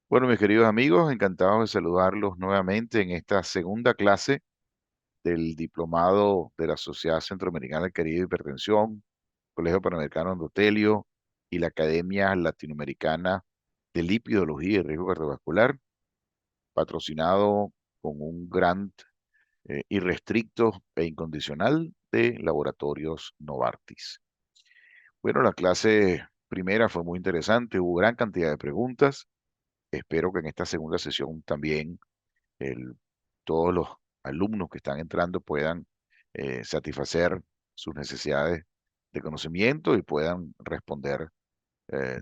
Bueno, mis queridos amigos, encantado de saludarlos nuevamente en esta segunda clase del diplomado de la Sociedad Centroamericana del Caribe de Hipertensión, Colegio Panamericano Endotelio y la Academia Latinoamericana de Lipidología y Riesgo Cardiovascular, patrocinado con un grant irrestricto e incondicional de Laboratorios Novartis. Bueno, la clase primera fue muy interesante, hubo gran cantidad de preguntas. Espero que en esta segunda sesión también el- todos los alumnos que están entrando puedan satisfacer sus necesidades de conocimiento y puedan responder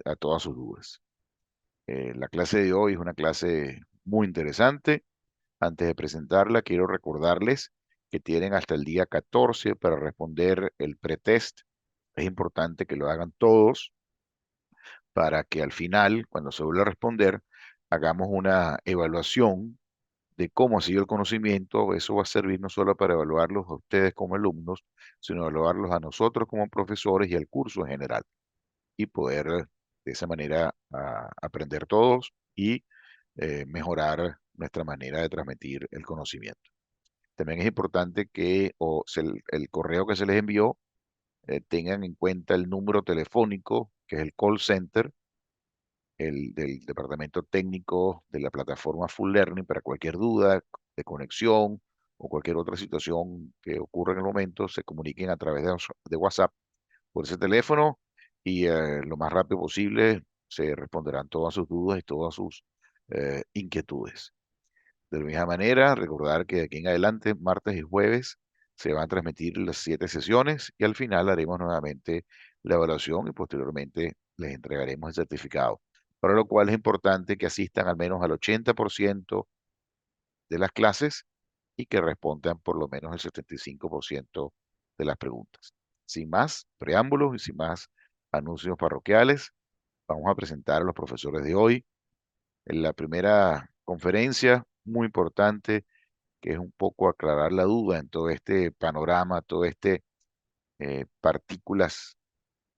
a todas sus dudas. La clase de hoy es una clase muy interesante. Antes de presentarla, quiero recordarles que tienen hasta el día 14 para responder el pretest. Es importante que lo hagan todos para que al final, cuando se vuelva a responder, hagamos una evaluación de cómo ha sido el conocimiento. Eso va a servir no solo para evaluarlos a ustedes como alumnos, sino evaluarlos a nosotros como profesores y al curso en general, y poder de esa manera aprender todos y mejorar nuestra manera de transmitir el conocimiento. También es importante que el correo que se les envió tengan en cuenta el número telefónico, que es el call center, del departamento técnico de la plataforma Full Learning para cualquier duda de conexión o cualquier otra situación que ocurra en el momento, se comuniquen a través de WhatsApp por ese teléfono y lo más rápido posible se responderán todas sus dudas y todas sus inquietudes. De la misma manera, recordar que de aquí en adelante, martes y jueves, se van a transmitir las 7 sesiones y al final haremos nuevamente la evaluación y posteriormente les entregaremos el certificado. Para lo cual es importante que asistan al menos al 80% de las clases y que respondan por lo menos el 75% de las preguntas. Sin más preámbulos y sin más anuncios parroquiales, vamos a presentar a los profesores de hoy. En la primera conferencia, muy importante, que es un poco aclarar la duda en todo este panorama, todo este partículas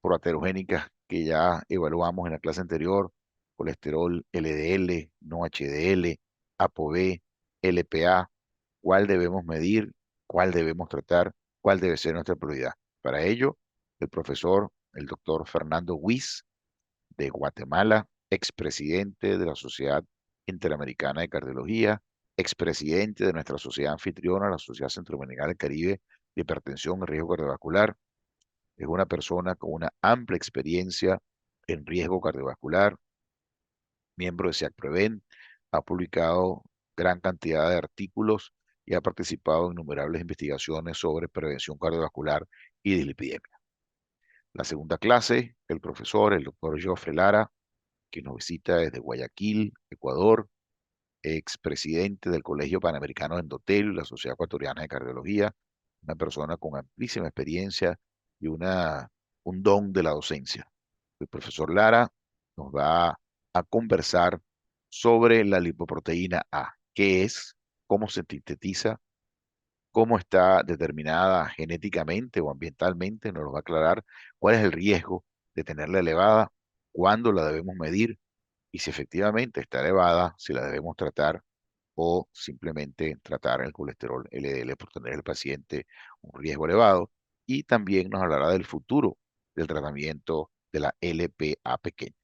proaterogénicas que ya evaluamos en la clase anterior: colesterol LDL, no HDL, ApoB, LPA, cuál debemos medir, cuál debemos tratar, cuál debe ser nuestra prioridad. Para ello, el doctor Fernando Wyss, de Guatemala, expresidente de la Sociedad Interamericana de Cardiología, expresidente de nuestra sociedad anfitriona, la Sociedad Centroamericana del Caribe de Hipertensión y Riesgo Cardiovascular. Es una persona con una amplia experiencia en riesgo cardiovascular, miembro de SIAC-Prevent, ha publicado gran cantidad de artículos y ha participado en innumerables investigaciones sobre prevención cardiovascular y dislipidemia. La segunda clase, el doctor Joffre Lara, que nos visita desde Guayaquil, Ecuador, expresidente del Colegio Panamericano de Endotelio y la Sociedad Ecuatoriana de Cardiología, una persona con amplísima experiencia y un don de la docencia. El profesor Lara nos va a conversar sobre la lipoproteína A, qué es, cómo se sintetiza, cómo está determinada genéticamente o ambientalmente, nos lo va a aclarar, cuál es el riesgo de tenerla elevada, cuándo la debemos medir y si efectivamente está elevada, si la debemos tratar o simplemente tratar el colesterol LDL por tener el paciente un riesgo elevado. Y también nos hablará del futuro del tratamiento de la LPA pequeña.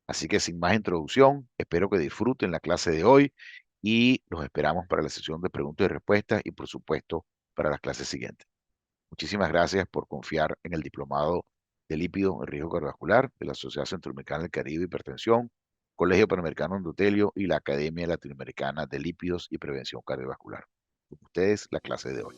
Así que sin más introducción, espero que disfruten la clase de hoy y los esperamos para la sesión de preguntas y respuestas y por supuesto para las clases siguientes. Muchísimas gracias por confiar en el diplomado de lípidos en riesgo cardiovascular de la Sociedad Centroamericana del Caribe de Hipertensión, Colegio Panamericano Endotelio y la Academia Latinoamericana de Lípidos y Prevención Cardiovascular. Con ustedes, la clase de hoy.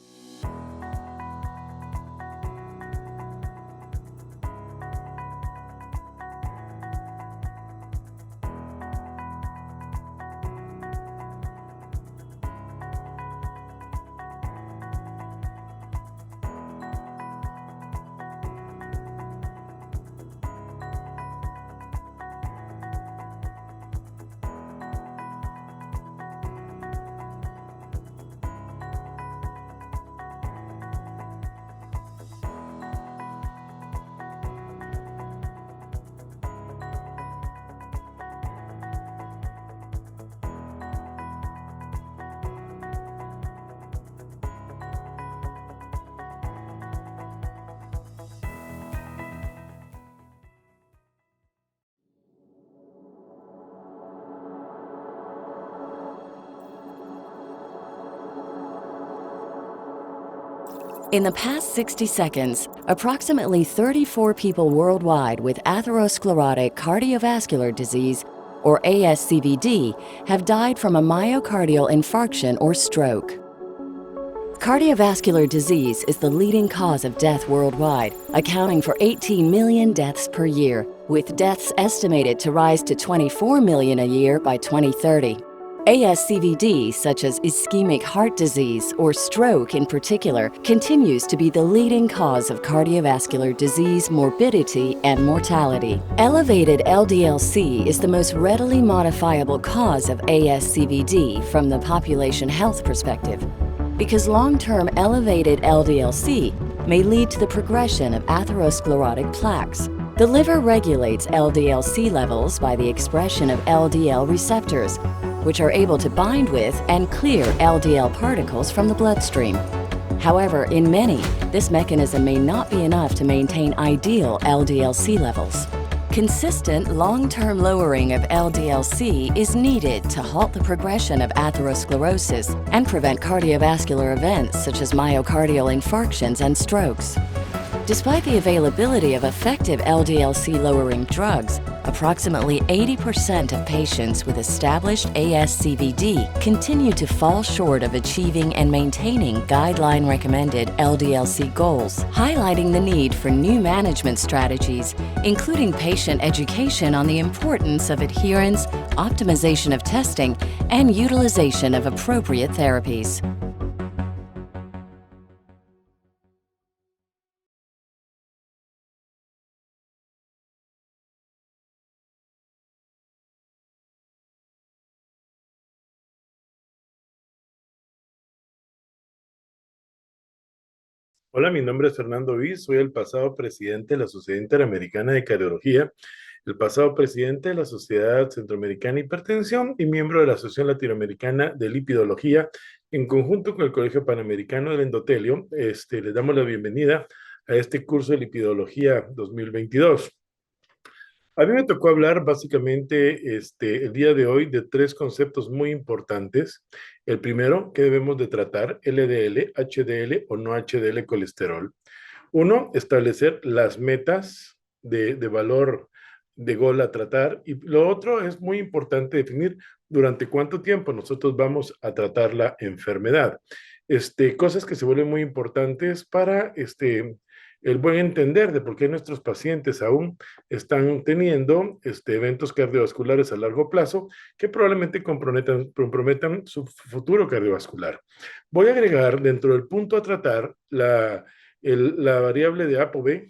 In the past 60 seconds, approximately 34 people worldwide with atherosclerotic cardiovascular disease, or ASCVD, have died from a myocardial infarction or stroke. Cardiovascular disease is the leading cause of death worldwide, accounting for 18 million deaths per year, with deaths estimated to rise to 24 million a year by 2030. ASCVD, such as ischemic heart disease or stroke in particular, continues to be the leading cause of cardiovascular disease morbidity and mortality. Elevated LDL-C is the most readily modifiable cause of ASCVD from the population health perspective, because long-term elevated LDL-C may lead to the progression of atherosclerotic plaques. The liver regulates LDL-C levels by the expression of LDL receptors, which are able to bind with and clear LDL particles from the bloodstream. However, in many, this mechanism may not be enough to maintain ideal LDL-C levels. Consistent long-term lowering of LDL-C is needed to halt the progression of atherosclerosis and prevent cardiovascular events such as myocardial infarctions and strokes. Despite the availability of effective LDL-C lowering drugs, approximately 80% of patients with established ASCVD continue to fall short of achieving and maintaining guideline-recommended LDL-C goals, highlighting the need for new management strategies, including patient education on the importance of adherence, optimization of testing, and utilization of appropriate therapies. Hola, mi nombre es Fernando Viz, soy el pasado presidente de la Sociedad Interamericana de Cardiología, el pasado presidente de la Sociedad Centroamericana de Hipertensión y miembro de la Asociación Latinoamericana de Lipidología, en conjunto con el Colegio Panamericano del Endotelio. Les damos la bienvenida a este curso de Lipidología 2022. A mí me tocó hablar básicamente el día de hoy de tres conceptos muy importantes. El primero, que debemos de tratar, LDL, HDL o no HDL colesterol. Uno, establecer las metas de valor de gol a tratar. Y lo otro es muy importante definir durante cuánto tiempo nosotros vamos a tratar la enfermedad. Cosas que se vuelven muy importantes para el buen entender de por qué nuestros pacientes aún están teniendo eventos cardiovasculares a largo plazo que probablemente comprometan su futuro cardiovascular. Voy a agregar dentro del punto a tratar la variable de ApoB,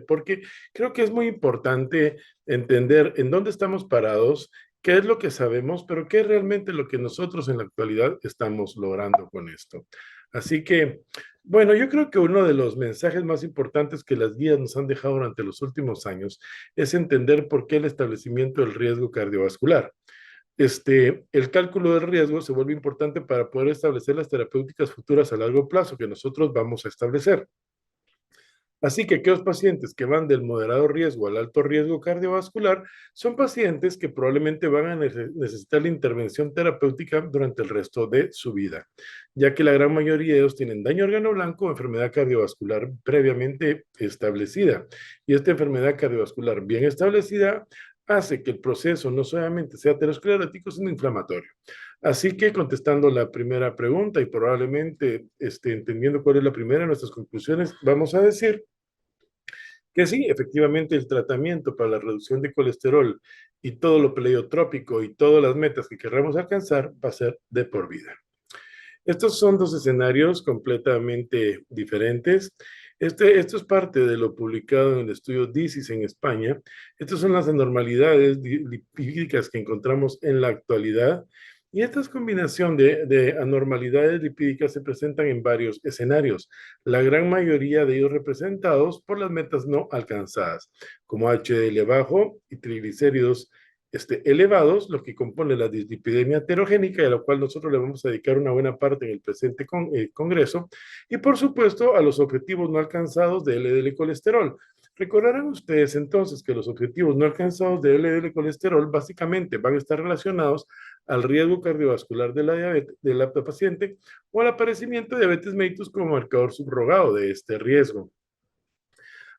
porque creo que es muy importante entender en dónde estamos parados, qué es lo que sabemos, pero qué es realmente lo que nosotros en la actualidad estamos logrando con esto. Así que, bueno, yo creo que uno de los mensajes más importantes que las guías nos han dejado durante los últimos años es entender por qué el establecimiento del riesgo cardiovascular. El cálculo del riesgo se vuelve importante para poder establecer las terapéuticas futuras a largo plazo que nosotros vamos a establecer. Así que aquellos pacientes que van del moderado riesgo al alto riesgo cardiovascular son pacientes que probablemente van a necesitar la intervención terapéutica durante el resto de su vida, ya que la gran mayoría de ellos tienen daño órgano blanco o enfermedad cardiovascular previamente establecida. Y esta enfermedad cardiovascular bien establecida hace que el proceso no solamente sea aterosclerótico, sino inflamatorio. Así que contestando la primera pregunta y probablemente entendiendo cuál es la primera de nuestras conclusiones, vamos a decir que sí, efectivamente el tratamiento para la reducción de colesterol y todo lo pleiotrópico y todas las metas que queramos alcanzar va a ser de por vida. Estos son dos escenarios completamente diferentes. Esto es parte de lo publicado en el estudio DISIS en España. Estas son las anormalidades lipídicas que encontramos en la actualidad. Y esta combinación de anormalidades lipídicas se presentan en varios escenarios, la gran mayoría de ellos representados por las metas no alcanzadas, como HDL bajo y triglicéridos elevados, lo que compone la dislipidemia heterogénica, y a lo cual nosotros le vamos a dedicar una buena parte en el presente congreso, y por supuesto a los objetivos no alcanzados de LDL colesterol. Recordarán ustedes entonces que los objetivos no alcanzados de LDL colesterol básicamente van a estar relacionados al riesgo cardiovascular de la diabetes de la paciente o al aparecimiento de diabetes mellitus como marcador subrogado de este riesgo.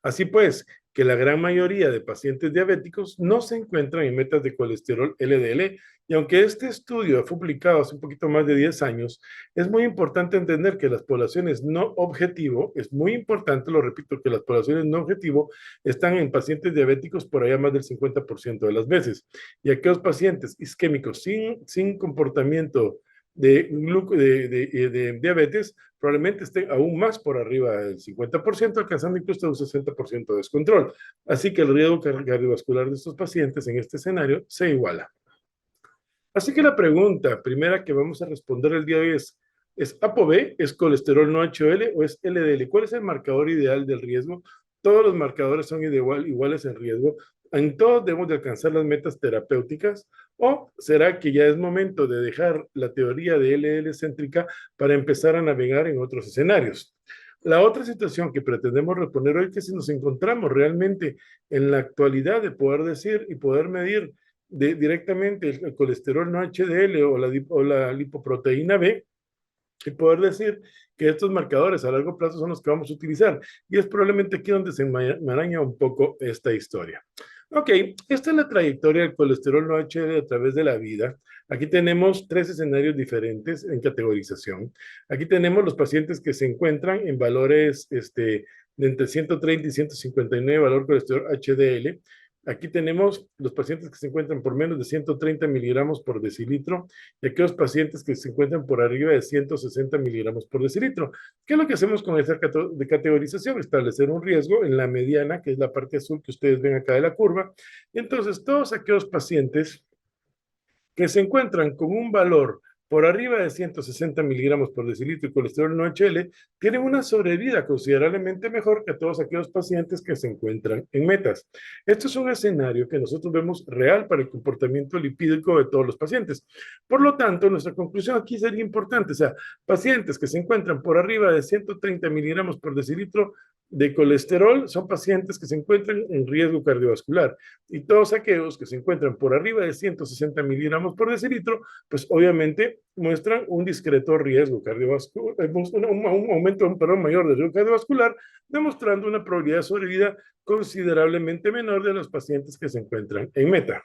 Así pues, que la gran mayoría de pacientes diabéticos no se encuentran en metas de colesterol LDL, y aunque este estudio fue publicado hace un poquito más de 10 años, es muy importante entender que las poblaciones no objetivo, es muy importante, lo repito, que las poblaciones no objetivo están en pacientes diabéticos por allá más del 50% de las veces, y aquellos pacientes isquémicos sin comportamiento de diabetes probablemente estén aún más por arriba del 50%, alcanzando incluso un 60% de descontrol. Así que el riesgo cardiovascular de estos pacientes en este escenario se iguala. Así que la pregunta primera que vamos a responder el día de hoy ¿es ApoB, es colesterol no HDL o es LDL? ¿Cuál es el marcador ideal del riesgo? Todos los marcadores son iguales en riesgo. ¿En todos debemos de alcanzar las metas terapéuticas? ¿O será que ya es momento de dejar la teoría de LDL céntrica para empezar a navegar en otros escenarios? La otra situación que pretendemos reponer hoy es que si nos encontramos realmente en la actualidad de poder decir y poder medir directamente el colesterol no HDL o la lipoproteína B, y poder decir que estos marcadores a largo plazo son los que vamos a utilizar. Y es probablemente aquí donde se enmaraña un poco esta historia. Ok, esta es la trayectoria del colesterol no HDL a través de la vida. Aquí tenemos 3 escenarios diferentes en categorización. Aquí tenemos los pacientes que se encuentran en valores de entre 130 y 159 valor colesterol HDL. Aquí tenemos los pacientes que se encuentran por menos de 130 miligramos por decilitro y aquellos pacientes que se encuentran por arriba de 160 miligramos por decilitro. ¿Qué es lo que hacemos con esta categorización? Establecer un riesgo en la mediana, que es la parte azul que ustedes ven acá de la curva. Y entonces todos aquellos pacientes que se encuentran con un valor por arriba de 160 miligramos por decilitro y colesterol no HL, tienen una sobrevida considerablemente mejor que todos aquellos pacientes que se encuentran en metas. Esto es un escenario que nosotros vemos real para el comportamiento lipídico de todos los pacientes. Por lo tanto, nuestra conclusión aquí sería importante, o sea, pacientes que se encuentran por arriba de 130 miligramos por decilitro de colesterol son pacientes que se encuentran en riesgo cardiovascular, y todos aquellos que se encuentran por arriba de 160 miligramos por decilitro, pues obviamente muestran un discreto riesgo cardiovascular, un aumento, mayor de riesgo cardiovascular, demostrando una probabilidad de sobrevida considerablemente menor de los pacientes que se encuentran en meta.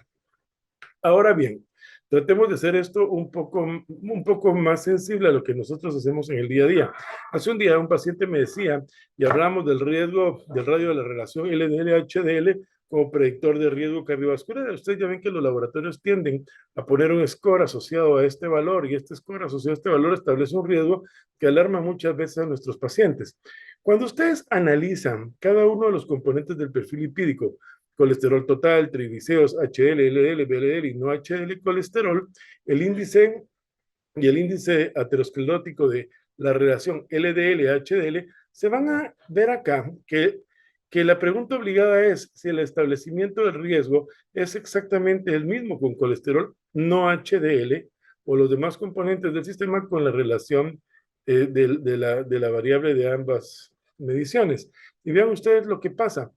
Ahora bien, tratemos de hacer esto un poco más sensible a lo que nosotros hacemos en el día a día. Hace un día un paciente me decía, y hablamos del riesgo, del radio de la relación LDL-HDL como predictor de riesgo cardiovascular. Ustedes ya ven que los laboratorios tienden a poner un score asociado a este valor, y este score asociado a este valor establece un riesgo que alarma muchas veces a nuestros pacientes. Cuando ustedes analizan cada uno de los componentes del perfil lipídico, colesterol total, triglicéridos, HDL, LDL, VLDL y no HDL colesterol, el índice y el índice aterosclerótico de la relación LDL-HDL, se van a ver acá que la pregunta obligada es si el establecimiento del riesgo es exactamente el mismo con colesterol no HDL o los demás componentes del sistema con la relación de la variable de ambas mediciones. Y vean ustedes lo que pasa.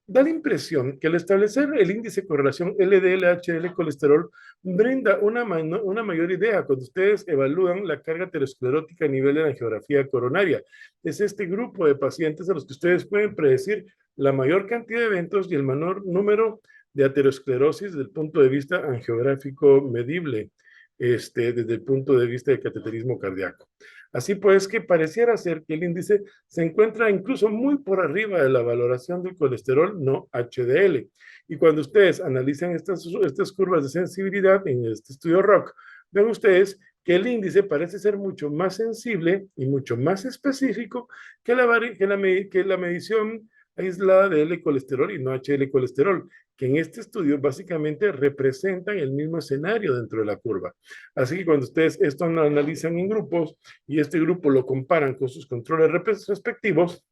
Da la impresión que al establecer el índice de correlación LDL-HDL colesterol brinda una mayor idea cuando ustedes evalúan la carga aterosclerótica a nivel de la angiografía coronaria. Es este grupo de pacientes a los que ustedes pueden predecir la mayor cantidad de eventos y el menor número de aterosclerosis desde el punto de vista angiográfico medible, desde el punto de vista de cateterismo cardíaco. Así pues que pareciera ser que el índice se encuentra incluso muy por arriba de la valoración del colesterol no HDL. Y cuando ustedes analizan estas curvas de sensibilidad en este estudio ROC, ven ustedes que el índice parece ser mucho más sensible y mucho más específico que la medición aislada de L-colesterol y no HL-colesterol, que en este estudio básicamente representan el mismo escenario dentro de la curva. Así que cuando ustedes esto lo analizan en grupos y este grupo lo comparan con sus controles respectivos,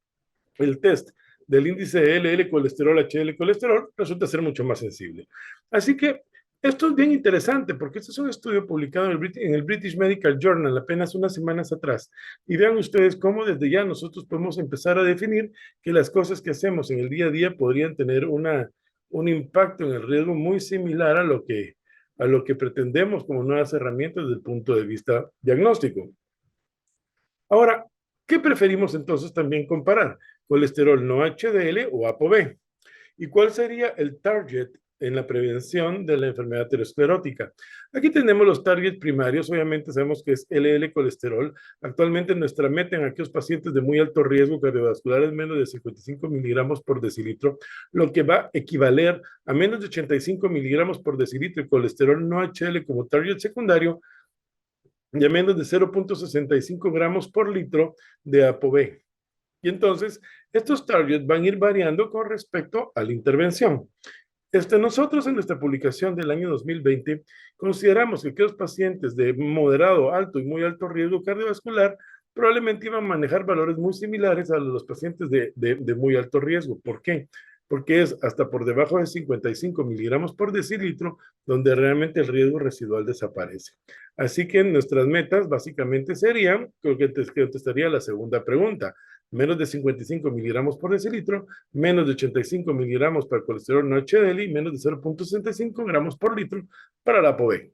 el test del índice de LDL colesterol, HDL colesterol, resulta ser mucho más sensible. Así que esto es bien interesante porque este es un estudio publicado en el British Medical Journal apenas unas semanas atrás. Y vean ustedes cómo desde ya nosotros podemos empezar a definir que las cosas que hacemos en el día a día podrían tener un impacto en el riesgo muy similar a lo que pretendemos como nuevas herramientas desde el punto de vista diagnóstico. Ahora, ¿qué preferimos entonces también comparar? Colesterol no HDL o ApoB. ¿Y cuál sería el target en la prevención de la enfermedad aterosclerótica? Aquí tenemos los targets primarios, obviamente sabemos que es LDL colesterol. Actualmente nuestra meta en aquellos pacientes de muy alto riesgo cardiovascular es menos de 55 miligramos por decilitro, lo que va a equivaler a menos de 85 miligramos por decilitro de colesterol no HDL como target secundario y a menos de 0.65 gramos por litro de ApoB. Y entonces, estos targets van a ir variando con respecto a la intervención. Nosotros en nuestra publicación del año 2020 consideramos que aquellos pacientes de moderado, alto y muy alto riesgo cardiovascular probablemente iban a manejar valores muy similares a los pacientes de muy alto riesgo. ¿Por qué? Porque es hasta por debajo de 55 miligramos por decilitro donde realmente el riesgo residual desaparece. Así que nuestras metas básicamente serían, creo que contestaría la segunda pregunta, menos de 55 miligramos por decilitro, menos de 85 miligramos para el colesterol no HDL y menos de 0.65 gramos por litro para la ApoB.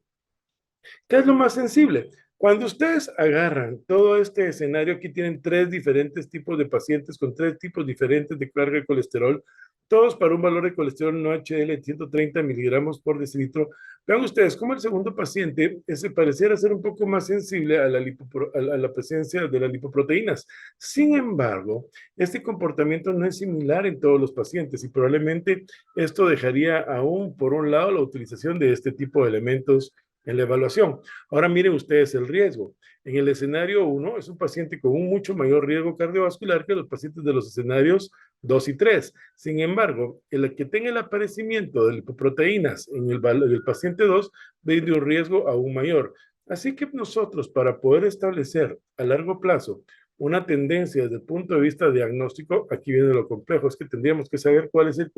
¿Qué es lo más sensible? Cuando ustedes agarran todo este escenario, aquí tienen tres diferentes tipos de pacientes con tres tipos diferentes de carga de colesterol, todos para un valor de colesterol no HDL de 130 miligramos por decilitro. Vean ustedes cómo el segundo paciente ese pareciera ser un poco más sensible a la presencia de las lipoproteínas. Sin embargo, este comportamiento no es similar en todos los pacientes y probablemente esto dejaría aún por un lado la utilización de este tipo de elementos en la evaluación. Ahora miren ustedes el riesgo. En el escenario 1 es un paciente con un mucho mayor riesgo cardiovascular que los pacientes de los escenarios 2 y 3. Sin embargo, el que tenga el aparecimiento de lipoproteínas en el paciente 2 ve de un riesgo aún mayor. Así que nosotros, para poder establecer a largo plazo una tendencia desde el punto de vista diagnóstico, aquí viene lo complejo, es que tendríamos que saber cuál es el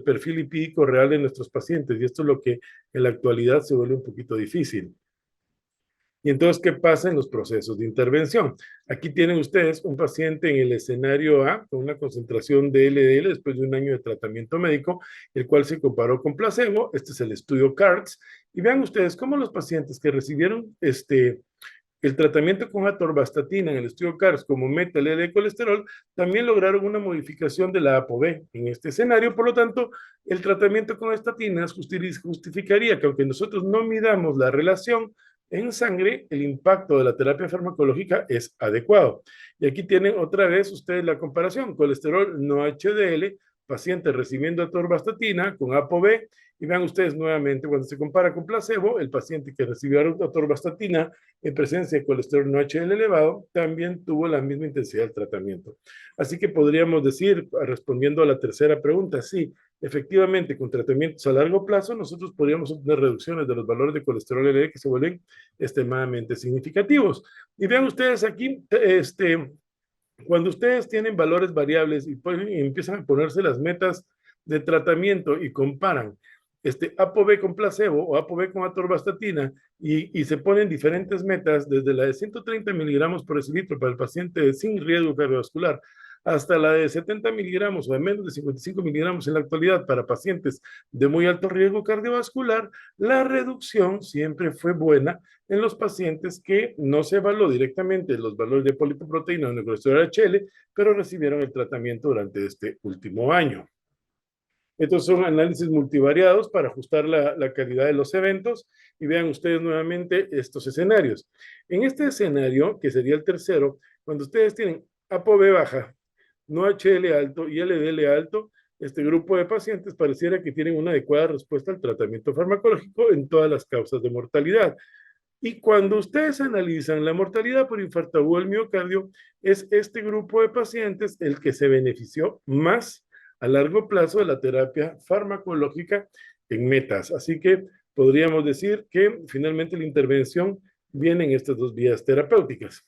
perfil lipídico real de nuestros pacientes, y esto es lo que en la actualidad se vuelve un poquito difícil. Y entonces, ¿qué pasa en los procesos de intervención? Aquí tienen ustedes un paciente en el escenario A con una concentración de LDL después de un año de tratamiento médico, el cual se comparó con placebo. Este es el estudio CARDS. Y vean ustedes cómo los pacientes que recibieron el tratamiento con atorvastatina en el estudio CARS como meta LDL de colesterol también lograron una modificación de la ApoB en este escenario. Por lo tanto, el tratamiento con estatinas justificaría que aunque nosotros no midamos la relación en sangre, el impacto de la terapia farmacológica es adecuado. Y aquí tienen otra vez ustedes la comparación, colesterol no HDL, paciente recibiendo atorvastatina con ApoB, y vean ustedes nuevamente, cuando se compara con placebo, el paciente que recibió atorvastatina en presencia de colesterol no HDL elevado también tuvo la misma intensidad del tratamiento. Así que podríamos decir, respondiendo a la tercera pregunta, sí, efectivamente, con tratamientos a largo plazo, nosotros podríamos obtener reducciones de los valores de colesterol LDL que se vuelven extremadamente significativos. Y vean ustedes aquí, cuando ustedes tienen valores variables y empiezan a ponerse las metas de tratamiento y comparan ApoB con placebo o ApoB con atorvastatina y se ponen diferentes metas desde la de 130 miligramos por decilitro para el paciente sin riesgo cardiovascular hasta la de 70 miligramos o de menos de 55 miligramos en la actualidad para pacientes de muy alto riesgo cardiovascular, la reducción siempre fue buena en los pacientes que no se evaluó directamente los valores de polipoproteína o de colesterol HL, pero recibieron el tratamiento durante este último año. Estos son análisis multivariados para ajustar la calidad de los eventos y vean ustedes nuevamente estos escenarios. En este escenario, que sería el tercero, cuando ustedes tienen ApoB baja, no HL alto y LDL alto, este grupo de pacientes pareciera que tienen una adecuada respuesta al tratamiento farmacológico en todas las causas de mortalidad. Y cuando ustedes analizan la mortalidad por infarto agudo del miocardio, es este grupo de pacientes el que se benefició más a largo plazo de la terapia farmacológica en metas. Así que podríamos decir que finalmente la intervención viene en estas dos vías terapéuticas.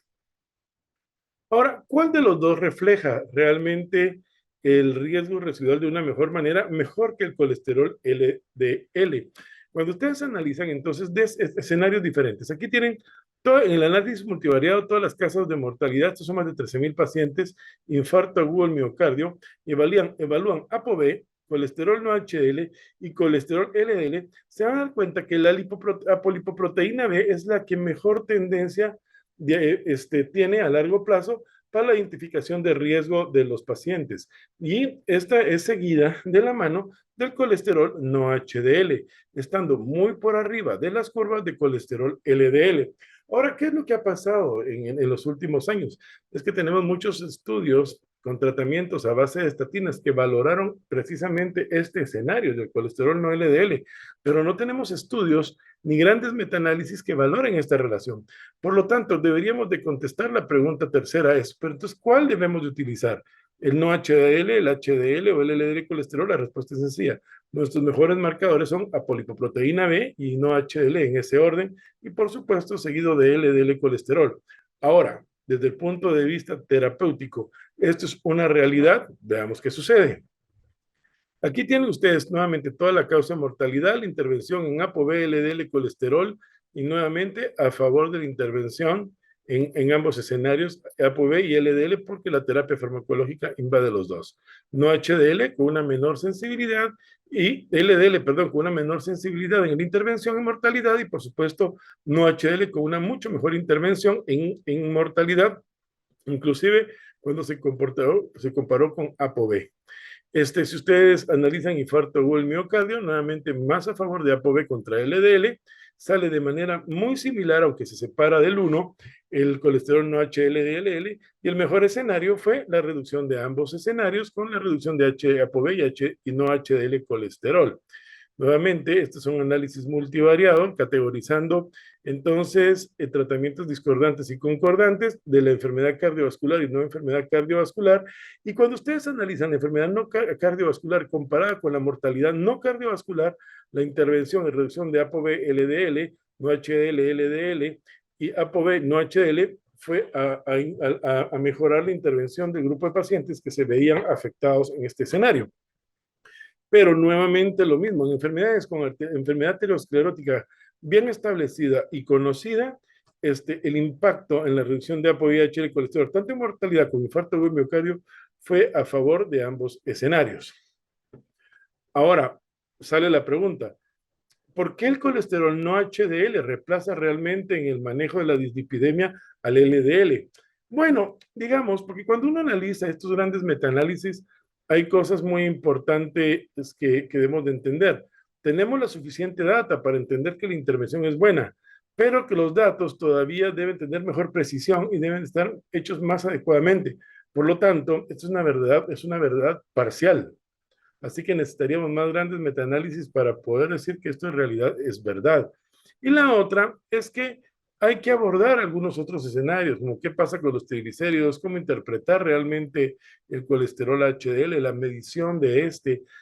Ahora, ¿cuál de los dos refleja realmente el riesgo residual de una mejor manera, mejor que el colesterol LDL? Cuando ustedes analizan entonces escenarios diferentes, aquí tienen todo, en el análisis multivariado todas las causas de mortalidad, estos son más de 13,000 pacientes, infarto agudo al miocardio, evalúan ApoB, colesterol no HDL y colesterol LDL, se van a dar cuenta que la apolipoproteína B es la que mejor tendencia tiene a largo plazo para la identificación de riesgo de los pacientes. Y esta es seguida de la mano del colesterol no HDL, estando muy por arriba de las curvas de colesterol LDL. Ahora, ¿qué es lo que ha pasado en los últimos años? Es que tenemos muchos estudios con tratamientos a base de estatinas que valoraron precisamente este escenario del colesterol no LDL, pero no tenemos estudios ni grandes metaanálisis que valoren esta relación. Por lo tanto, deberíamos de contestar la pregunta tercera es, pero entonces, ¿cuál debemos de utilizar? ¿El no HDL, el HDL o el LDL colesterol? La respuesta es sencilla. Nuestros mejores marcadores son apolipoproteína B y no HDL en ese orden, y por supuesto seguido de LDL colesterol. Ahora, desde el punto de vista terapéutico, esto es una realidad, veamos qué sucede. Aquí tienen ustedes nuevamente toda la causa de mortalidad, la intervención en ApoB, LDL, colesterol, y nuevamente a favor de la intervención en ambos escenarios, ApoB y LDL, porque la terapia farmacológica invade los dos. No HDL con una menor sensibilidad y LDL, perdón, con una menor sensibilidad en la intervención en mortalidad y por supuesto no HDL con una mucho mejor intervención en mortalidad, inclusive cuando se comparó con ApoB. Si ustedes analizan infarto o el miocardio, nuevamente más a favor de ApoB contra LDL, sale de manera muy similar, aunque se separa del 1, el colesterol no HDL, y el mejor escenario fue la reducción de ambos escenarios con la reducción de ApoB y no HDL colesterol. Nuevamente, estos son análisis multivariados, categorizando entonces tratamientos discordantes y concordantes de la enfermedad cardiovascular y no enfermedad cardiovascular. Y cuando ustedes analizan la enfermedad no cardiovascular comparada con la mortalidad no cardiovascular, la intervención en reducción de ApoB, LDL, no HDL, LDL y ApoB, no HDL, fue a mejorar la intervención del grupo de pacientes que se veían afectados en este escenario. Pero nuevamente lo mismo, en enfermedades con enfermedad aterosclerótica bien establecida y conocida, el impacto en la reducción de ApoB, HDL y colesterol, tanto en mortalidad como infarto agudo miocardio, fue a favor de ambos escenarios. Ahora, sale la pregunta, ¿por qué el colesterol no HDL reemplaza realmente en el manejo de la dislipidemia al LDL? Bueno, digamos, porque cuando uno analiza estos grandes metaanálisis, hay cosas muy importantes que debemos de entender. Tenemos la suficiente data para entender que la intervención es buena, pero que los datos todavía deben tener mejor precisión y deben estar hechos más adecuadamente. Por lo tanto, esto es una verdad parcial. Así que necesitaríamos más grandes metaanálisis para poder decir que esto en realidad es verdad. Y la otra es que hay que abordar algunos otros escenarios, como qué pasa con los triglicéridos, cómo interpretar realmente el colesterol HDL, la medición de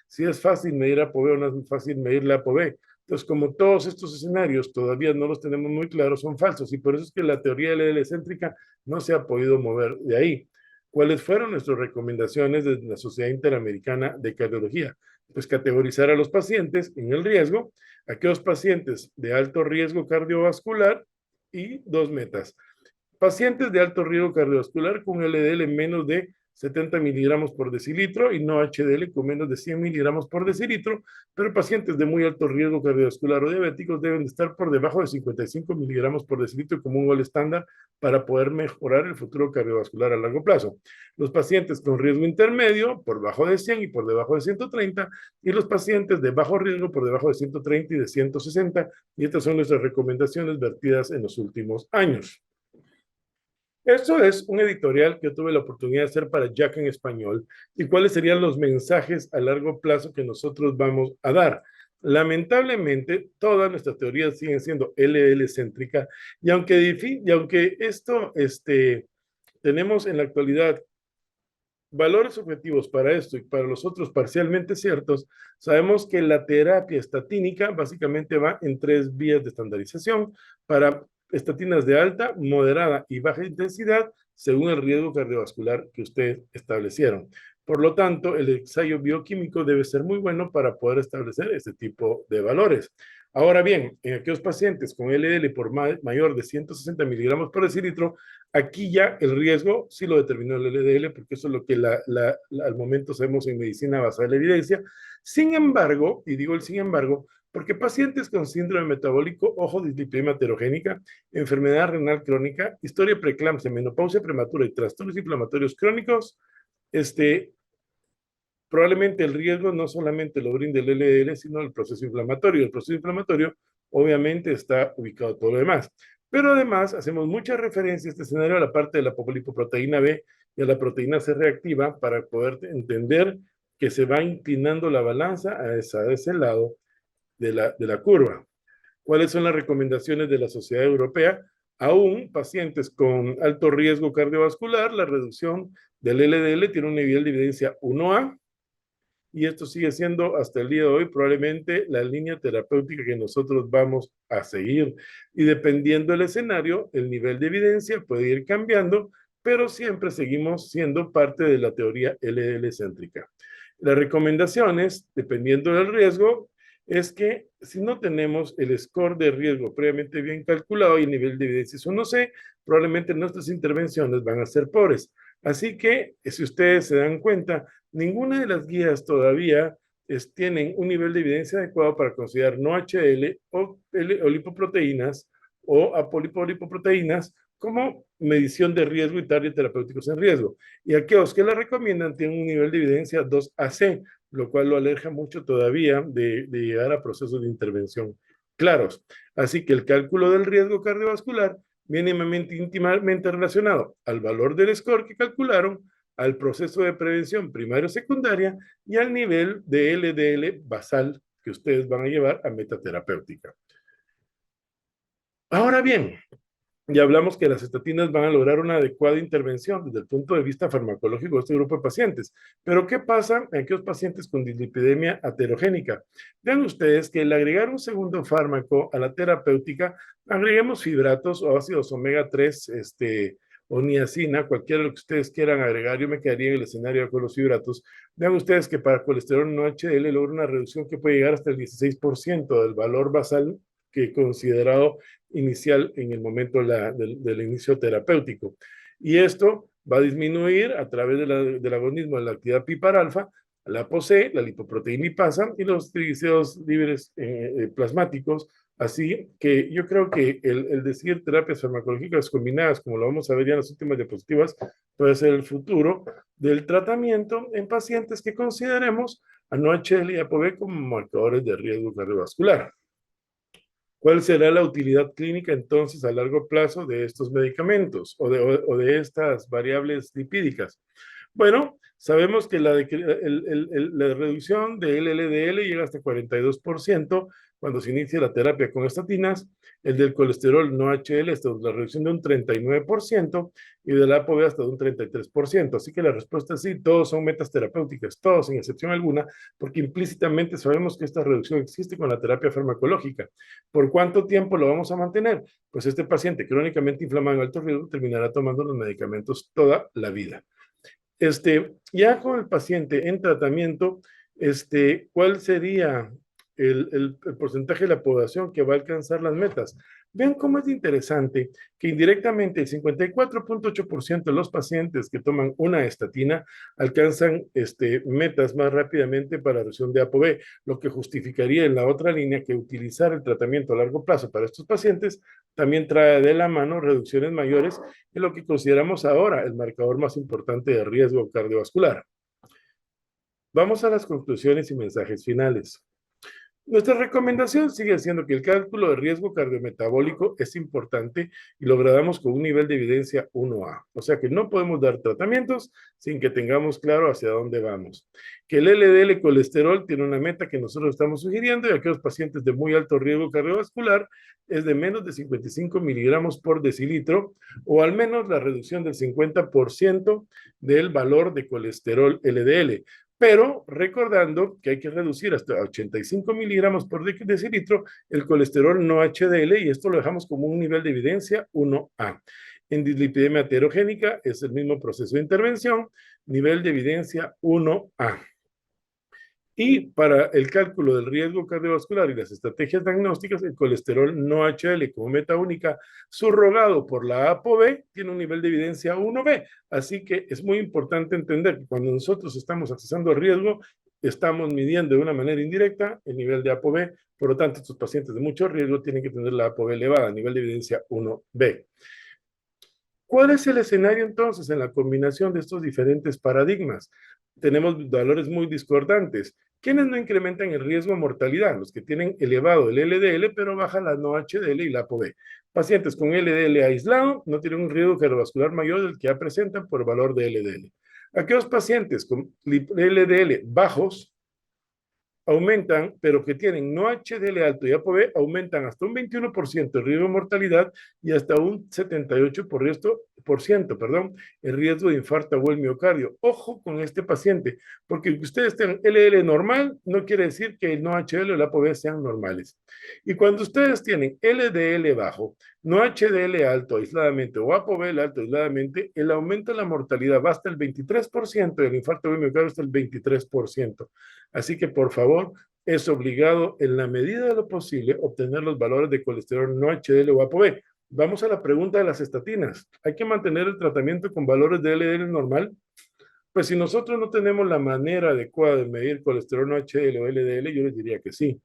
si es fácil medir ApoB o no es fácil medir la ApoB. Entonces, como todos estos escenarios todavía no los tenemos muy claros, son falsos, y por eso es que la teoría LDL céntrica no se ha podido mover de ahí. ¿Cuáles fueron nuestras recomendaciones desde la Sociedad Interamericana de Cardiología? Pues categorizar a los pacientes en el riesgo, aquellos pacientes de alto riesgo cardiovascular y dos metas. Pacientes de alto riesgo cardiovascular con LDL menos de 70 miligramos por decilitro y no HDL con menos de 100 miligramos por decilitro, pero pacientes de muy alto riesgo cardiovascular o diabéticos deben de estar por debajo de 55 miligramos por decilitro como un gol estándar para poder mejorar el futuro cardiovascular a largo plazo. Los pacientes con riesgo intermedio por debajo de 100 y por debajo de 130, y los pacientes de bajo riesgo por debajo de 130 y de 160, y estas son nuestras recomendaciones vertidas en los últimos años. Esto es un editorial que yo tuve la oportunidad de hacer para Jack en Español y cuáles serían los mensajes a largo plazo que nosotros vamos a dar. Lamentablemente, todas nuestras teorías siguen siendo LDL céntrica y aunque esto, tenemos en la actualidad valores objetivos para esto y para los otros parcialmente ciertos, sabemos que la terapia estatínica básicamente va en 3 vías de estandarización para estatinas de alta, moderada y baja intensidad según el riesgo cardiovascular que ustedes establecieron. Por lo tanto, el ensayo bioquímico debe ser muy bueno para poder establecer este tipo de valores. Ahora bien, en aquellos pacientes con LDL por mayor de 160 miligramos por decilitro, aquí ya el riesgo sí lo determinó el LDL, porque eso es lo que al momento sabemos en medicina basada en la evidencia. Sin embargo, y digo el sin embargo, porque pacientes con síndrome metabólico, ojo, dislipidemia heterogénica, enfermedad renal crónica, historia preeclampsia, menopausia prematura y trastornos inflamatorios crónicos, probablemente el riesgo no solamente lo brinda el LDL, sino el proceso inflamatorio. El proceso inflamatorio obviamente está ubicado todo lo demás. Pero además hacemos mucha referencia a este escenario a la parte de la lipoproteína B y a la proteína C reactiva para poder entender que se va inclinando la balanza a ese lado de la curva. ¿Cuáles son las recomendaciones de la Sociedad Europea? Aún pacientes con alto riesgo cardiovascular, la reducción del LDL tiene un nivel de evidencia 1A, y esto sigue siendo hasta el día de hoy probablemente la línea terapéutica que nosotros vamos a seguir. Y dependiendo del escenario, el nivel de evidencia puede ir cambiando, pero siempre seguimos siendo parte de la teoría LDL céntrica. Las recomendaciones, dependiendo del riesgo, es que si no tenemos el score de riesgo previamente bien calculado y el nivel de evidencia es 1C, probablemente nuestras intervenciones van a ser pobres. Así que, si ustedes se dan cuenta, ninguna de las guías todavía tienen un nivel de evidencia adecuado para considerar no HDL o lipoproteínas o apolipolipoproteínas como medición de riesgo y target terapéuticos en riesgo. Y aquellos que la recomiendan tienen un nivel de evidencia 2AC, lo cual lo aleja mucho todavía de llegar a procesos de intervención claros. Así que el cálculo del riesgo cardiovascular viene íntimamente relacionado al valor del score que calcularon, al proceso de prevención primaria o secundaria y al nivel de LDL basal que ustedes van a llevar a metaterapéutica. Ahora bien, ya hablamos que las estatinas van a lograr una adecuada intervención desde el punto de vista farmacológico de este grupo de pacientes. Pero, ¿qué pasa en aquellos pacientes con dislipidemia aterogénica? Vean ustedes que al agregar un segundo fármaco a la terapéutica, agreguemos fibratos o ácidos omega 3, o niacina, cualquiera de lo que ustedes quieran agregar. Yo me quedaría en el escenario con los fibratos. Vean ustedes que para colesterol no HDL logra una reducción que puede llegar hasta el 16% del valor basal que considerado inicial en el momento del inicio terapéutico. Y esto va a disminuir a través del agonismo de la actividad PPAR-alfa, la ApoC, la lipoproteína lipasa y los triglicéridos libres plasmáticos. Así que yo creo que el decir terapias farmacológicas combinadas, como lo vamos a ver ya en las últimas diapositivas, puede ser el futuro del tratamiento en pacientes que consideremos a NOACH y ApoB como marcadores de riesgo cardiovascular. ¿Cuál será la utilidad clínica entonces a largo plazo de estos medicamentos o de estas variables lipídicas? Bueno, sabemos que la reducción del LDL llega hasta 42% cuando se inicia la terapia con estatinas, el del colesterol no HDL hasta la reducción de un 39% y de la ApoB hasta de un 33%. Así que la respuesta es sí, todos son metas terapéuticas, todos sin excepción alguna, porque implícitamente sabemos que esta reducción existe con la terapia farmacológica. ¿Por cuánto tiempo lo vamos a mantener? Pues este paciente crónicamente inflamado en alto riesgo terminará tomando los medicamentos toda la vida. Ya con el paciente en tratamiento, ¿cuál sería el porcentaje de la población que va a alcanzar las metas? Vean cómo es interesante que indirectamente el 54.8% de los pacientes que toman una estatina alcanzan metas más rápidamente para reducción de ApoB, lo que justificaría en la otra línea que utilizar el tratamiento a largo plazo para estos pacientes también trae de la mano reducciones mayores en lo que consideramos ahora el marcador más importante de riesgo cardiovascular. Vamos a las conclusiones y mensajes finales. Nuestra recomendación sigue siendo que el cálculo de riesgo cardiometabólico es importante y lo gradamos con un nivel de evidencia 1A. O sea que no podemos dar tratamientos sin que tengamos claro hacia dónde vamos. Que el LDL colesterol tiene una meta que nosotros estamos sugiriendo y aquellos pacientes de muy alto riesgo cardiovascular es de menos de 55 miligramos por decilitro o al menos la reducción del 50% del valor de colesterol LDL. pero recordando que hay que reducir hasta 85 miligramos por decilitro el colesterol no HDL, y esto lo dejamos como un nivel de evidencia 1A. En dislipidemia heterogénica es el mismo proceso de intervención, nivel de evidencia 1A. Y para el cálculo del riesgo cardiovascular y las estrategias diagnósticas, el colesterol no HDL como meta única subrogado por la ApoB tiene un nivel de evidencia 1B. Así que es muy importante entender que cuando nosotros estamos accesando al riesgo, estamos midiendo de una manera indirecta el nivel de ApoB. Por lo tanto, estos pacientes de mucho riesgo tienen que tener la ApoB elevada, nivel de evidencia 1B. ¿Cuál es el escenario entonces en la combinación de estos diferentes paradigmas? Tenemos valores muy discordantes. ¿Quiénes no incrementan el riesgo de mortalidad? Los que tienen elevado el LDL, pero baja la no HDL y la ApoB. Pacientes con LDL aislado no tienen un riesgo cardiovascular mayor del que ya presentan por valor de LDL. Aquellos pacientes con LDL bajos aumentan, pero que tienen no HDL alto y ApoB, aumentan hasta un 21% el riesgo de mortalidad y hasta un 78% el riesgo de infarto agudo del miocardio. Ojo con este paciente, porque que ustedes tengan LDL normal no quiere decir que el no HDL o el ApoB sean normales. Y cuando ustedes tienen LDL bajo, no HDL alto aisladamente o ApoB alto aisladamente, el aumento de la mortalidad va hasta el 23%, el infarto agudo del miocardio hasta el 23%. Así que, por favor, es obligado, en la medida de lo posible, obtener los valores de colesterol no HDL o ApoB. Vamos a la pregunta de las estatinas. ¿Hay que mantener el tratamiento con valores de LDL normal? Pues si nosotros no tenemos la manera adecuada de medir colesterol no HDL o LDL, yo les diría que sí.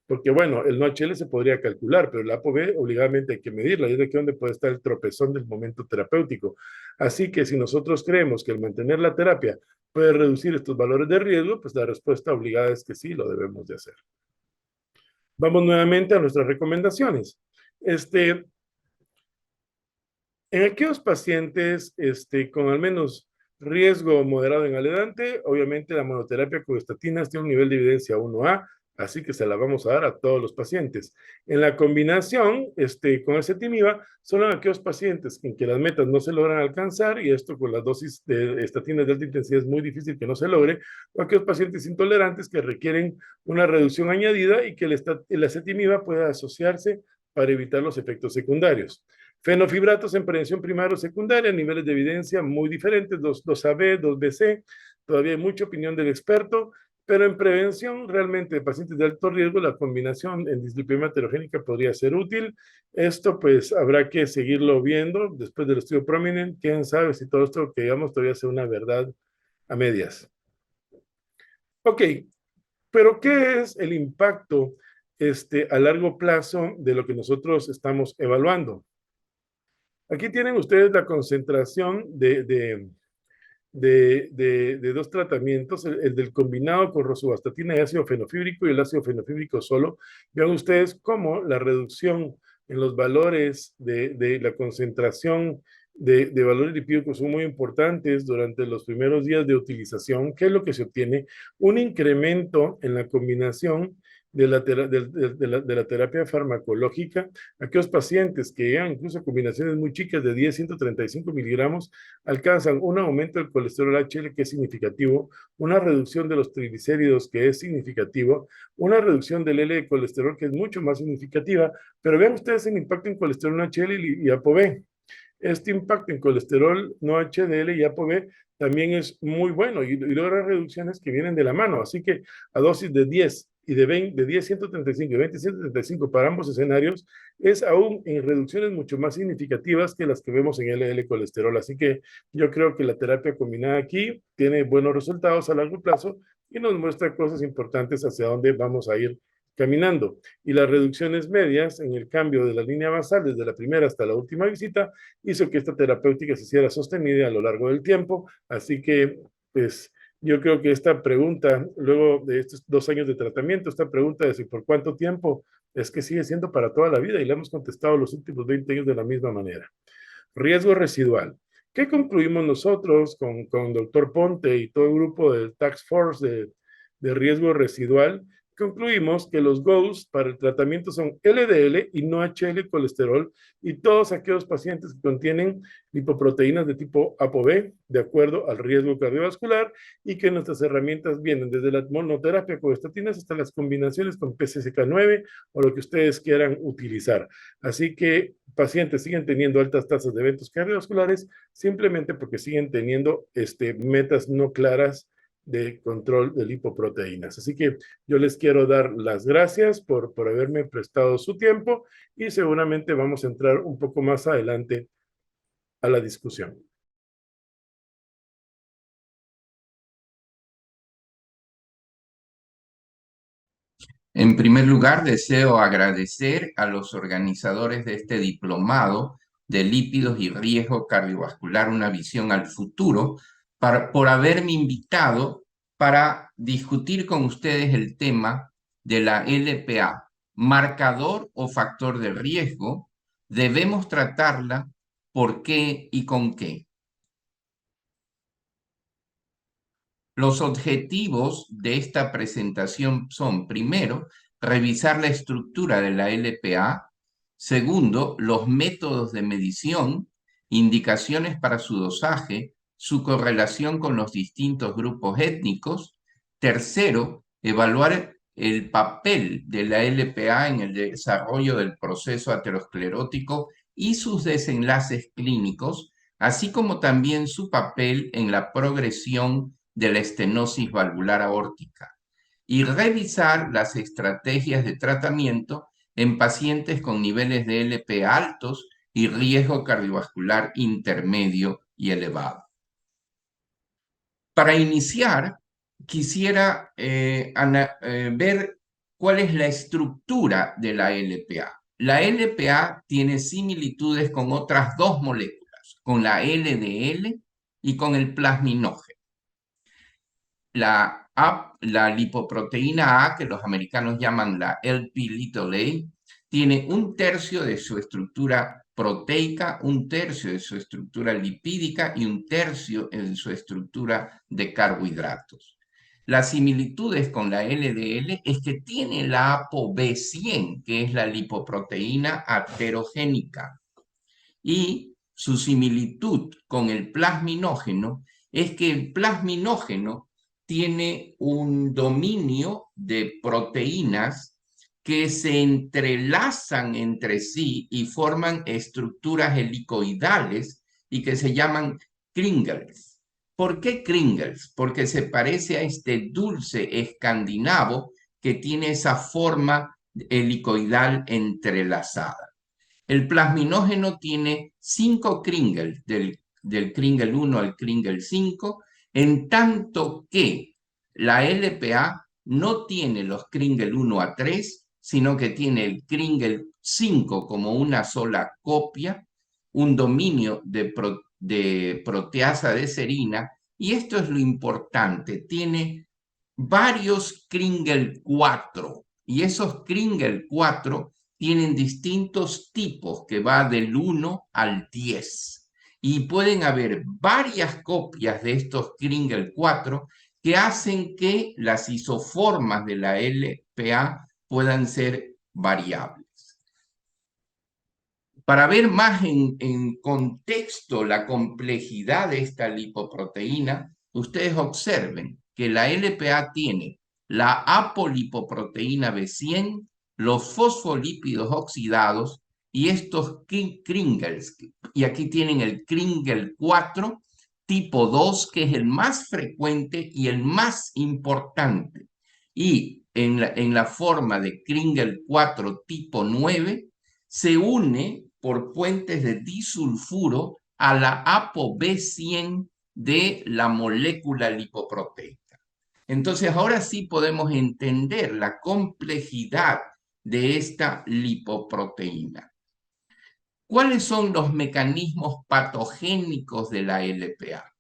Porque bueno, el no HL se podría calcular, pero la ApoB obligadamente hay que medirla, y es de aquí donde puede estar el tropezón del momento terapéutico. Así que si nosotros creemos que el mantener la terapia puede reducir estos valores de riesgo, pues la respuesta obligada es que sí, lo debemos de hacer. Vamos nuevamente a nuestras recomendaciones. En aquellos pacientes con al menos riesgo moderado en adelante, obviamente la monoterapia con estatinas tiene un nivel de evidencia 1A, así que se la vamos a dar a todos los pacientes. En la combinación con ezetimiba, son aquellos pacientes en que las metas no se logran alcanzar, y esto con las dosis de estatinas de alta intensidad es muy difícil que no se logre, o aquellos pacientes intolerantes que requieren una reducción añadida y que el ezetimiba pueda asociarse para evitar los efectos secundarios. Fenofibratos en prevención primaria o secundaria, niveles de evidencia muy diferentes, 2AB, 2BC, todavía hay mucha opinión del experto, pero en prevención realmente de pacientes de alto riesgo, la combinación en dislipidemia heterogénica podría ser útil. Esto pues habrá que seguirlo viendo después del estudio Prominent. Quién sabe si todo esto que digamos todavía sea una verdad a medias. Ok, pero ¿qué es el impacto a largo plazo de lo que nosotros estamos evaluando? Aquí tienen ustedes la concentración de dos tratamientos, el del combinado con rosuvastatina y ácido fenofíbrico, y el ácido fenofíbrico solo. Vean ustedes cómo la reducción en los valores de la concentración de valores lipídicos son muy importantes durante los primeros días de utilización. ¿Qué es lo que se obtiene? Un incremento en la combinación de la terapia farmacológica. Aquellos pacientes que llegan incluso a combinaciones muy chicas de 10-135 miligramos alcanzan un aumento del colesterol HDL que es significativo, una reducción de los triglicéridos que es significativo, una reducción del L de colesterol que es mucho más significativa, pero vean ustedes el impacto en colesterol HDL y ApoB. Este impacto en colesterol no HDL y ApoB también es muy bueno, y logra reducciones que vienen de la mano. Así que a dosis de 10 y de 20, de 10, 135 y 20, 135 para ambos escenarios, es aún en reducciones mucho más significativas que las que vemos en LDL colesterol. Así que yo creo que la terapia combinada aquí tiene buenos resultados a largo plazo y nos muestra cosas importantes hacia dónde vamos a ir caminando. Y las reducciones medias en el cambio de la línea basal desde la primera hasta la última visita hizo que esta terapéutica se hiciera sostenida a lo largo del tiempo. Así que, pues, yo creo que esta pregunta, luego de estos 2 años de tratamiento, esta pregunta de si por cuánto tiempo, es que sigue siendo para toda la vida, y le hemos contestado los últimos 20 años de la misma manera. Riesgo residual. ¿Qué concluimos nosotros con doctor Ponte y todo el grupo del Task Force de riesgo residual? concluimos que los goals para el tratamiento son LDL y no HL colesterol y todos aquellos pacientes que contienen lipoproteínas de tipo ApoB de acuerdo al riesgo cardiovascular y que nuestras herramientas vienen desde la monoterapia con estatinas hasta las combinaciones con PCSK9 o lo que ustedes quieran utilizar. Así que pacientes siguen teniendo altas tasas de eventos cardiovasculares simplemente porque siguen teniendo metas no claras de control de lipoproteínas. Así que yo les quiero dar las gracias por haberme prestado su tiempo y seguramente vamos a entrar un poco más adelante a la discusión. En primer lugar, deseo agradecer a los organizadores de este diplomado de lípidos y riesgo cardiovascular, una visión al futuro, por haberme invitado para discutir con ustedes el tema de la LPA, marcador o factor de riesgo. Debemos tratarla, ¿por qué y con qué? Los objetivos de esta presentación son, primero, revisar la estructura de la LPA, segundo, los métodos de medición, indicaciones para su dosaje, su correlación con los distintos grupos étnicos, tercero, evaluar el papel de la LPA en el desarrollo del proceso aterosclerótico y sus desenlaces clínicos, así como también su papel en la progresión de la estenosis valvular aórtica y revisar las estrategias de tratamiento en pacientes con niveles de LP altos y riesgo cardiovascular intermedio y elevado. Para iniciar, quisiera ver cuál es la estructura de la LPA. La LPA tiene similitudes con otras dos moléculas, con la LDL y con el plasminógeno. La lipoproteína A, que los americanos llaman la Lp(a), tiene un tercio de su estructura proteica, un tercio de su estructura lipídica y un tercio en su estructura de carbohidratos. Las similitudes con la LDL es que tiene la ApoB100, que es la lipoproteína aterogénica, y su similitud con el plasminógeno es que el plasminógeno tiene un dominio de proteínas que se entrelazan entre sí y forman estructuras helicoidales y que se llaman kringles. ¿Por qué kringles? Porque se parece a este dulce escandinavo que tiene esa forma helicoidal entrelazada. El plasminógeno tiene 5 kringles, del kringle 1 al kringle 5, en tanto que la LPA no tiene los kringle 1 a 3, sino que tiene el kringle 5 como una sola copia, un dominio de proteasa de serina, y esto es lo importante, tiene varios kringle 4, y esos kringle 4 tienen distintos tipos que va del 1 al 10 y pueden haber varias copias de estos kringle 4 que hacen que las isoformas de la LPA puedan ser variables. Para ver más en contexto la complejidad de esta lipoproteína, ustedes observen que la LPA tiene la apolipoproteína B100, los fosfolípidos oxidados y estos kringles. Y aquí tienen el kringle 4 tipo 2, que es el más frecuente y el más importante. Y en la forma de kringle 4 tipo 9, se une por puentes de disulfuro a la ApoB100 de la molécula lipoproteica. Entonces, ahora sí podemos entender la complejidad de esta lipoproteína. ¿Cuáles son los mecanismos patogénicos de la LPA?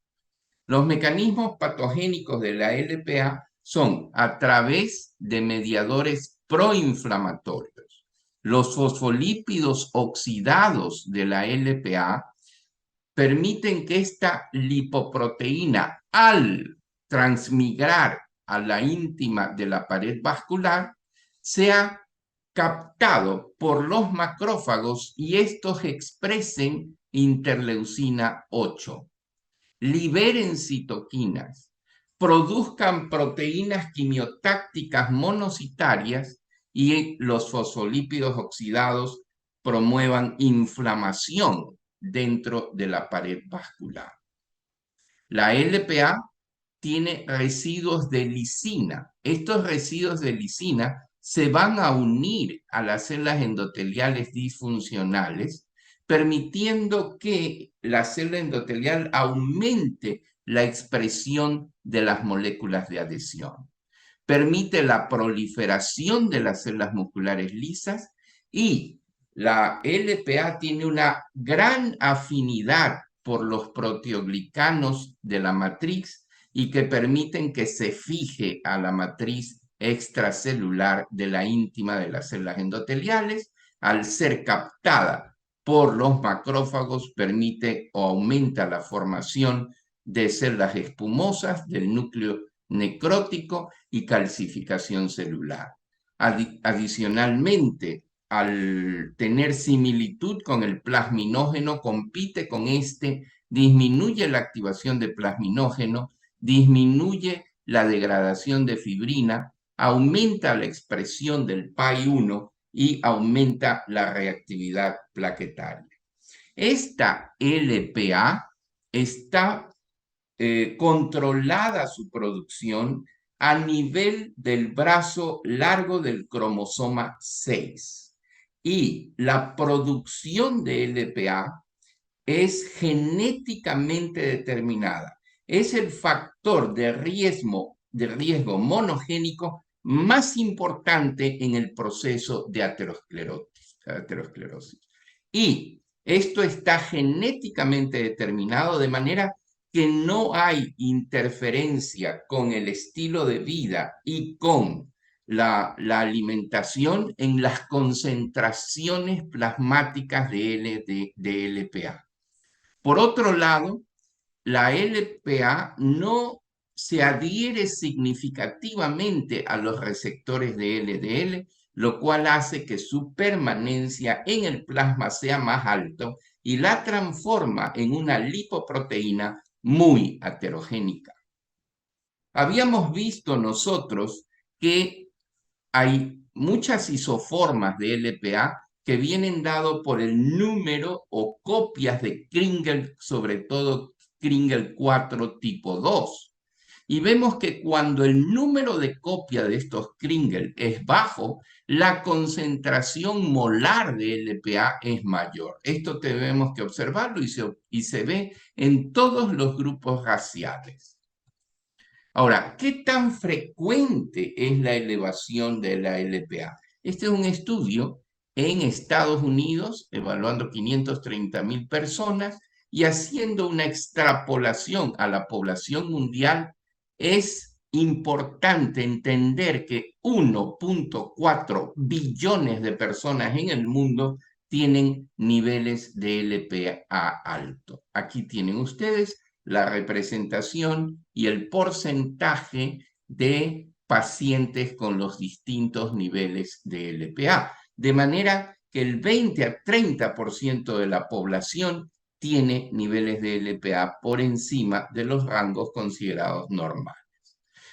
Los mecanismos patogénicos de la LPA son a través de mediadores proinflamatorios. Los fosfolípidos oxidados de la LPA permiten que esta lipoproteína, al transmigrar a la íntima de la pared vascular sea captado por los macrófagos y estos expresen interleucina 8, liberen citoquinas, produzcan proteínas quimiotácticas monocitarias y los fosfolípidos oxidados promuevan inflamación dentro de la pared vascular. La LPA tiene residuos de lisina. Estos residuos de lisina se van a unir a las células endoteliales disfuncionales, permitiendo que la célula endotelial aumente la expresión de las moléculas de adhesión. Permite la proliferación de las células musculares lisas y la LPA tiene una gran afinidad por los proteoglicanos de la matriz y que permiten que se fije a la matriz extracelular de la íntima de las células endoteliales. Al ser captada por los macrófagos, permite o aumenta la formación de células espumosas del núcleo necrótico y calcificación celular. Adicionalmente, al tener similitud con el plasminógeno, compite con este, disminuye la activación de plasminógeno, disminuye la degradación de fibrina, aumenta la expresión del PAI-1 y aumenta la reactividad plaquetaria. Esta LPA está controlada su producción a nivel del brazo largo del cromosoma 6. Y la producción de LPA es genéticamente determinada. Es el factor de riesgo monogénico más importante en el proceso de aterosclerosis. Y esto está genéticamente determinado de manera que no hay interferencia con el estilo de vida y con la alimentación en las concentraciones plasmáticas de LPA. Por otro lado, la LPA no se adhiere significativamente a los receptores de LDL, lo cual hace que su permanencia en el plasma sea más alto y la transforma en una lipoproteína muy heterogénica. Habíamos visto nosotros que hay muchas isoformas de LPA que vienen dado por el número o copias de Kringle, sobre todo Kringle 4 tipo 2. Y vemos que cuando el número de copias de estos Kringle es bajo, la concentración molar de LPA es mayor. Esto tenemos que observarlo y se ve en todos los grupos raciales. Ahora, ¿qué tan frecuente es la elevación de la LPA? Este es un estudio en Estados Unidos, evaluando 530,000 personas y haciendo una extrapolación a la población mundial. Es importante entender que 1.4 billones de personas en el mundo tienen niveles de LPA alto. Aquí tienen ustedes la representación y el porcentaje de pacientes con los distintos niveles de LPA. De manera que el 20 a 30% de la población tiene niveles de LPA por encima de los rangos considerados normales.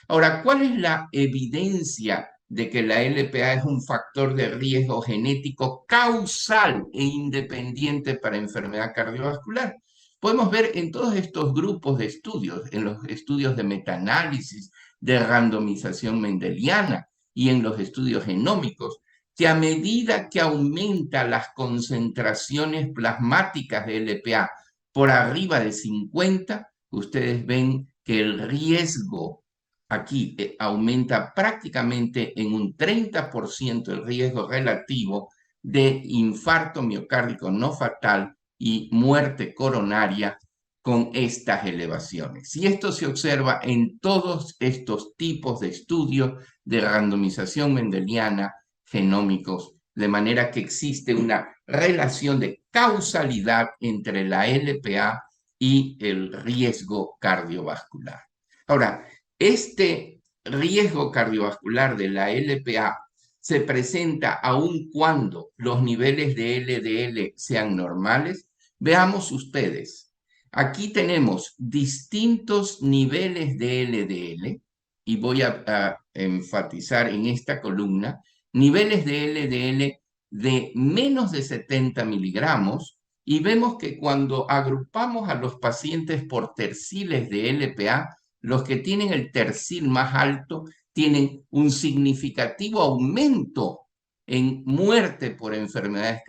Ahora, ¿cuál es la evidencia de que la LPA es un factor de riesgo genético causal e independiente para enfermedad cardiovascular? Podemos ver en todos estos grupos de estudios, en los estudios de metaanálisis, de randomización mendeliana y en los estudios genómicos, que a medida que aumenta las concentraciones plasmáticas de LPA por arriba de 50, ustedes ven que el riesgo aquí aumenta prácticamente en un 30% el riesgo relativo de infarto miocárdico no fatal y muerte coronaria con estas elevaciones. Y esto se observa en todos estos tipos de estudios de randomización mendeliana genómicos, de manera que existe una relación de causalidad entre la LPA y el riesgo cardiovascular. Ahora, este riesgo cardiovascular de la LPA se presenta aun cuando los niveles de LDL sean normales? Veamos ustedes. Aquí tenemos distintos niveles de LDL y voy a enfatizar en esta columna niveles de LDL de menos de 70 miligramos y vemos que cuando agrupamos a los pacientes por terciles de LPA, los que tienen el tercil más alto tienen un significativo aumento en muerte por enfermedades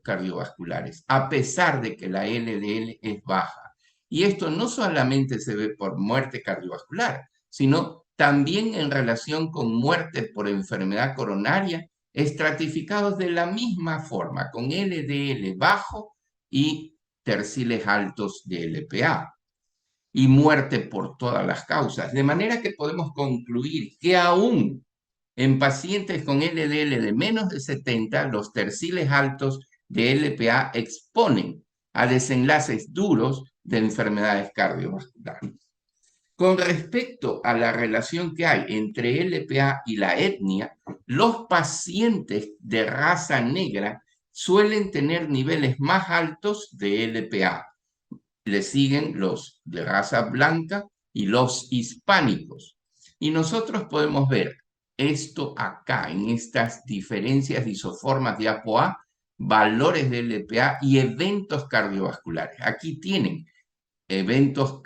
cardiovasculares, a pesar de que la LDL es baja. Y esto no solamente se ve por muerte cardiovascular, sino también en relación con muerte por enfermedad coronaria, estratificados de la misma forma, con LDL bajo y terciles altos de LPA y muerte por todas las causas. De manera que podemos concluir que aún en pacientes con LDL de menos de 70, los terciles altos de LPA exponen a desenlaces duros de enfermedades cardiovasculares. Con respecto a la relación que hay entre LPA y la etnia, los pacientes de raza negra suelen tener niveles más altos de LPA. Le siguen los de raza blanca y los hispánicos. Y nosotros podemos ver esto acá, en estas diferencias isoformas de ApoA, valores de LPA y eventos cardiovasculares. Aquí tienen eventos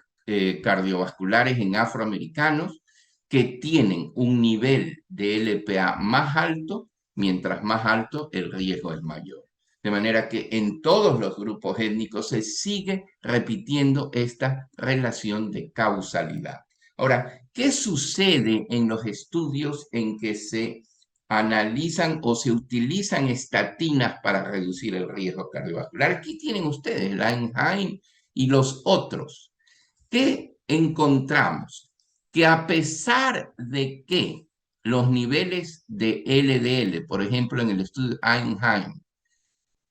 cardiovasculares en afroamericanos que tienen un nivel de LPA más alto, mientras más alto el riesgo es mayor. De manera que en todos los grupos étnicos se sigue repitiendo esta relación de causalidad. Ahora, ¿qué sucede en los estudios en que se analizan o se utilizan estatinas para reducir el riesgo cardiovascular? Aquí tienen ustedes Langenheim y los otros. ¿Qué encontramos? Que a pesar de que los niveles de LDL, por ejemplo, en el estudio Einheim,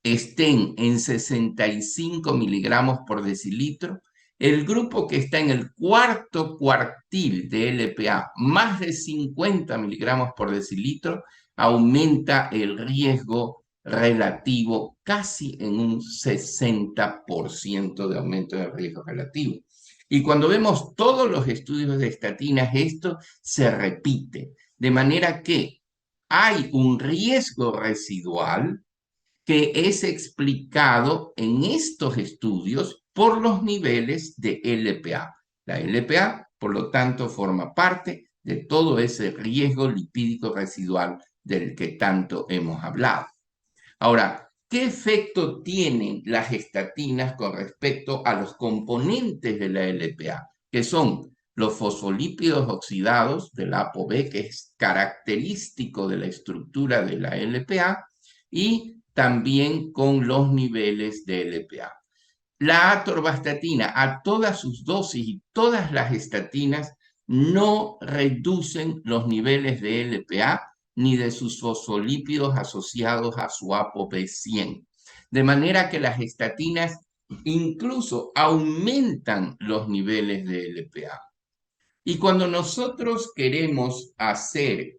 estén en 65 miligramos por decilitro, el grupo que está en el cuarto cuartil de LPA, más de 50 miligramos por decilitro, aumenta el riesgo relativo casi en un 60% de aumento del riesgo relativo. Y cuando vemos todos los estudios de estatinas, esto se repite, de manera que hay un riesgo residual que es explicado en estos estudios por los niveles de LPA. La LPA, por lo tanto, forma parte de todo ese riesgo lipídico residual del que tanto hemos hablado. Ahora, ¿qué efecto tienen las estatinas con respecto a los componentes de la LPA? Que son los fosfolípidos oxidados del ApoB, que es característico de la estructura de la LPA, y también con los niveles de LPA. La atorvastatina, a todas sus dosis y todas las estatinas, no reducen los niveles de LPA ni de sus fosfolípidos asociados a su ApoB100. De manera que las estatinas incluso aumentan los niveles de LPA. Y cuando nosotros queremos hacer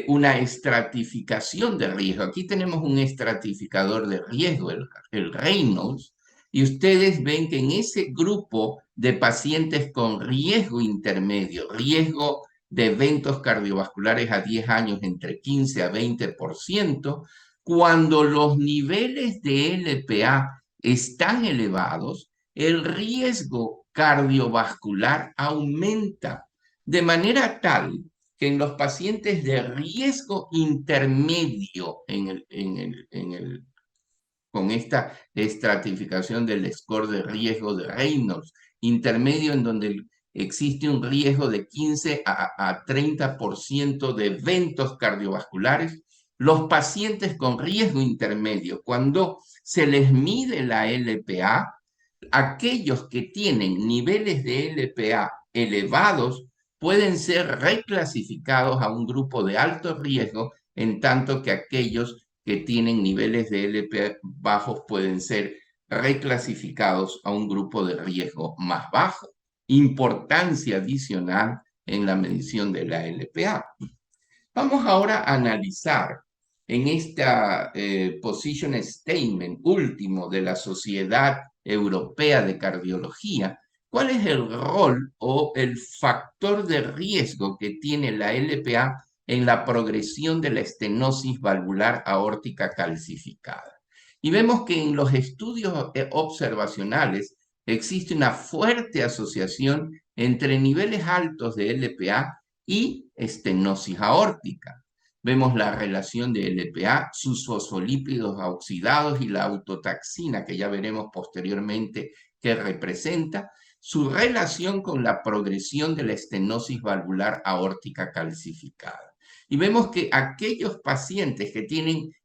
una estratificación de riesgo, aquí tenemos un estratificador de riesgo, el Reynolds, y ustedes ven que en ese grupo de pacientes con riesgo intermedio, riesgo de eventos cardiovasculares a 10 años entre 15 a 20%, cuando los niveles de LPA están elevados, el riesgo cardiovascular aumenta de manera tal que en los pacientes de riesgo intermedio con esta estratificación del score de riesgo de Reynolds, intermedio en donde existe un riesgo de 15 a 30% de eventos cardiovasculares, los pacientes con riesgo intermedio, cuando se les mide la LPA, aquellos que tienen niveles de LPA elevados pueden ser reclasificados a un grupo de alto riesgo, en tanto que aquellos que tienen niveles de LPA bajos pueden ser reclasificados a un grupo de riesgo más bajo. Importancia adicional en la medición de la LPA. Vamos ahora a analizar en esta position statement último de la Sociedad Europea de Cardiología, cuál es el rol o el factor de riesgo que tiene la LPA en la progresión de la estenosis valvular aórtica calcificada. Y vemos que en los estudios observacionales existe una fuerte asociación entre niveles altos de LPA y estenosis aórtica. Vemos la relación de LPA, sus fosfolípidos oxidados y la autotaxina, que ya veremos posteriormente qué representa, su relación con la progresión de la estenosis valvular aórtica calcificada. Y vemos que aquellos pacientes que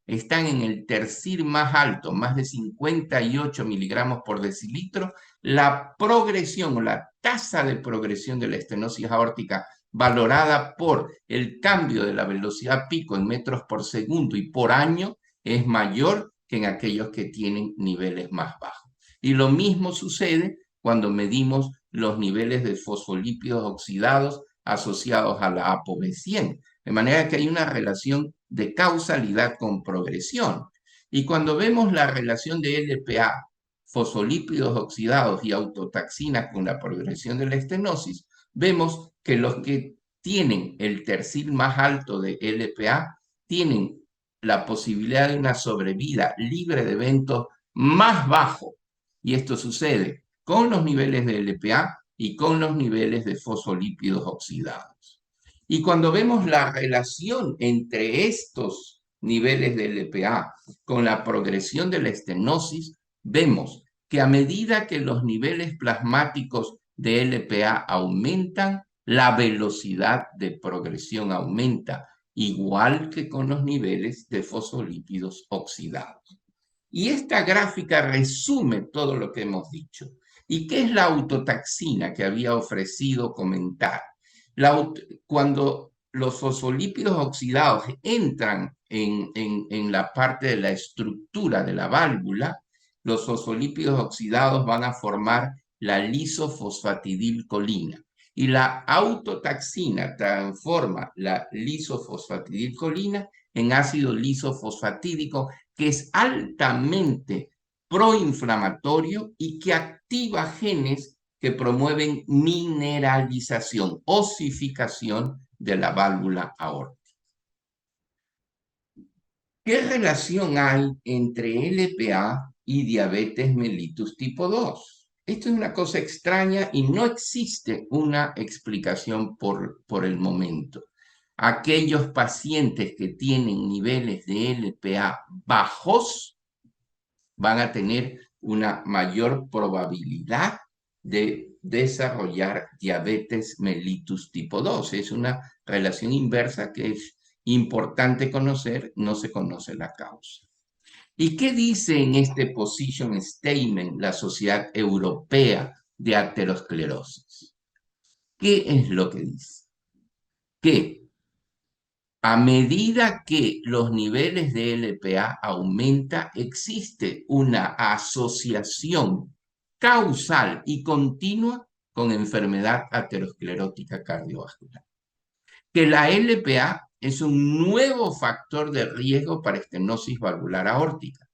están en el tercil más alto, más de 58 miligramos por decilitro, la progresión o la tasa de progresión de la estenosis aórtica valorada por el cambio de la velocidad pico en metros por segundo y por año es mayor que en aquellos que tienen niveles más bajos. Y lo mismo sucede cuando medimos los niveles de fosfolípidos oxidados asociados a la ApoB100. De manera que hay una relación de causalidad con progresión. Y cuando vemos la relación de LPA, fosfolípidos oxidados y autotaxina con la progresión de la estenosis, vemos que los que tienen el tercil más alto de LPA tienen la posibilidad de una sobrevida libre de eventos más bajo. Y esto sucede con los niveles de LPA y con los niveles de fosfolípidos oxidados. Y cuando vemos la relación entre estos niveles de LPA con la progresión de la estenosis, vemos que a medida que los niveles plasmáticos de LPA aumentan, la velocidad de progresión aumenta, igual que con los niveles de fosfolípidos oxidados. Y esta gráfica resume todo lo que hemos dicho. ¿Y qué es la autotaxina que había ofrecido comentar? Cuando los fosfolípidos oxidados entran en la parte de la estructura de la válvula, los fosfolípidos oxidados van a formar la lisofosfatidilcolina. Y la autotaxina transforma la lisofosfatidilcolina en ácido lisofosfatídico, que es altamente proinflamatorio y que activa genes que promueven mineralización, osificación de la válvula aórtica. ¿Qué relación hay entre LPA y diabetes mellitus tipo 2? Esto es una cosa extraña y no existe una explicación por el momento. Aquellos pacientes que tienen niveles de LPA bajos van a tener una mayor probabilidad de desarrollar diabetes mellitus tipo 2. Es una relación inversa que es importante conocer, no se conoce la causa. ¿Y qué dice en este position statement la Sociedad Europea de Aterosclerosis? ¿Qué es lo que dice? Que a medida que los niveles de LPA aumenta, existe una asociación causal y continua con enfermedad aterosclerótica cardiovascular. Que la LPA es un nuevo factor de riesgo para estenosis valvular aórtica,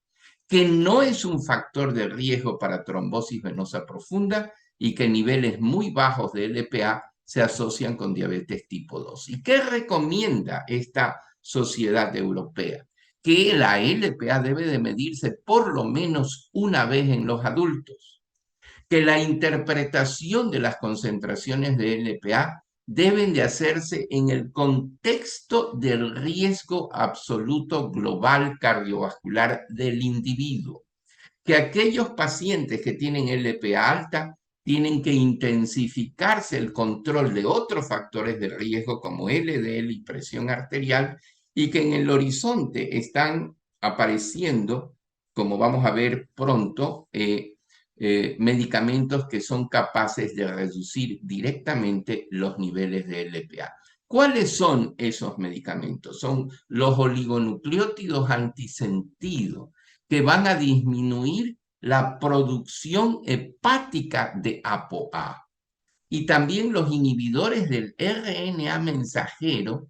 que no es un factor de riesgo para trombosis venosa profunda y que niveles muy bajos de LPA se asocian con diabetes tipo 2. ¿Y qué recomienda esta sociedad europea? Que la LPA debe de medirse por lo menos una vez en los adultos, que la interpretación de las concentraciones de LPA deben de hacerse en el contexto del riesgo absoluto global cardiovascular del individuo, que aquellos pacientes que tienen LPA alta tienen que intensificarse el control de otros factores de riesgo como LDL y presión arterial, y que en el horizonte están apareciendo, como vamos a ver pronto, medicamentos que son capaces de reducir directamente los niveles de LPA. ¿Cuáles son esos medicamentos? Son los oligonucleótidos antisentido, que van a disminuir la producción hepática de ApoA. y también los inhibidores del RNA mensajero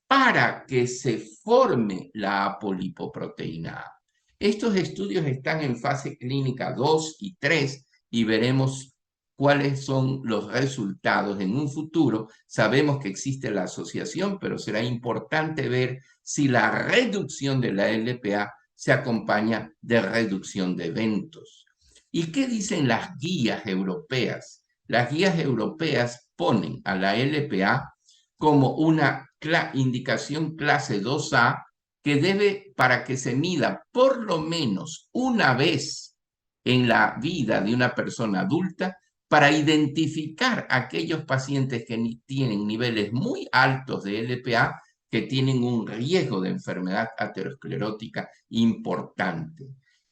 para que se forme la apolipoproteína A. Estos estudios están en fase clínica 2 y 3 y veremos cuáles son los resultados en un futuro. Sabemos que existe la asociación, pero será importante ver si la reducción de la LPA se acompaña de reducción de eventos. ¿Y qué dicen las guías europeas? Las guías europeas ponen a la LPA como una indicación clase 2A que debe, para que se mida por lo menos una vez en la vida de una persona adulta, para identificar aquellos pacientes que tienen niveles muy altos de LPA, que tienen un riesgo de enfermedad aterosclerótica importante.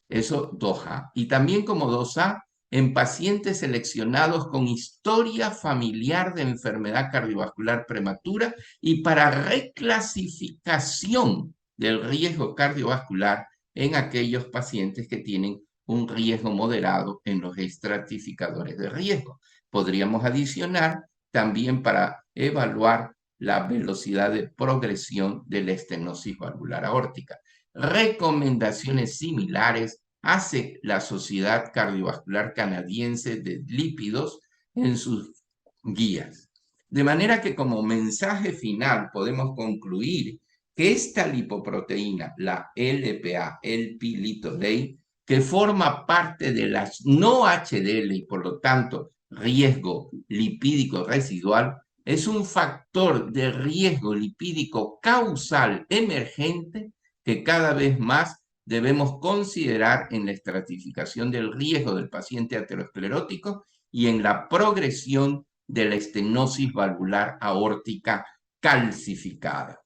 Eso 2A. Y también como 2A, en pacientes seleccionados con historia familiar de enfermedad cardiovascular prematura y para reclasificación del riesgo cardiovascular en aquellos pacientes que tienen un riesgo moderado en los estratificadores de riesgo. Podríamos adicionar también para evaluar la velocidad de progresión de la estenosis valvular aórtica. Recomendaciones similares hace la Sociedad Cardiovascular Canadiense de Lípidos en sus guías. De manera que como mensaje final podemos concluir que esta lipoproteína, la LPA, el Lp(a), que forma parte de las no HDL y por lo tanto riesgo lipídico residual, es un factor de riesgo lipídico causal emergente que cada vez más debemos considerar en la estratificación del riesgo del paciente aterosclerótico y en la progresión de la estenosis valvular aórtica calcificada.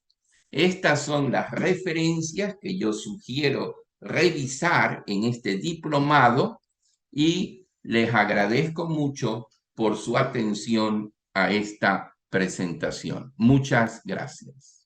Estas son las referencias que yo sugiero revisar en este diplomado y les agradezco mucho por su atención a esta presentación. Muchas gracias.